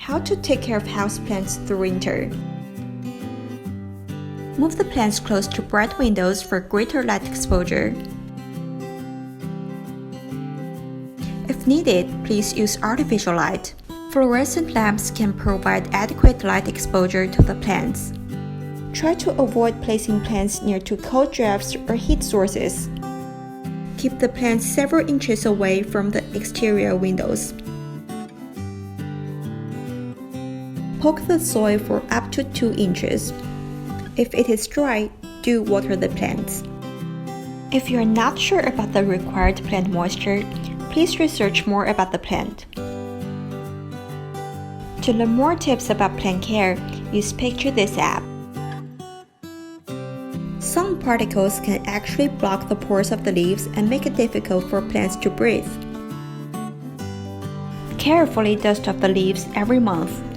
How to take care of houseplants through winter. Move the plants close to bright windows for greater light exposure. If needed, please use artificial light. Fluorescent lamps can provide adequate light exposure to the plants. Try to avoid placing plants near to cold drafts or heat sources. Keep the plants several inches away from the exterior windows. Poke the soil for up to 2 inches. If it is dry, do water the plants. If you are not sure about the required plant moisture, please research more about the plant. To learn more tips about plant care, use PictureThis app. Some particles can actually block the pores of the leaves and make it difficult for plants to breathe. Carefully dust off the leaves every month.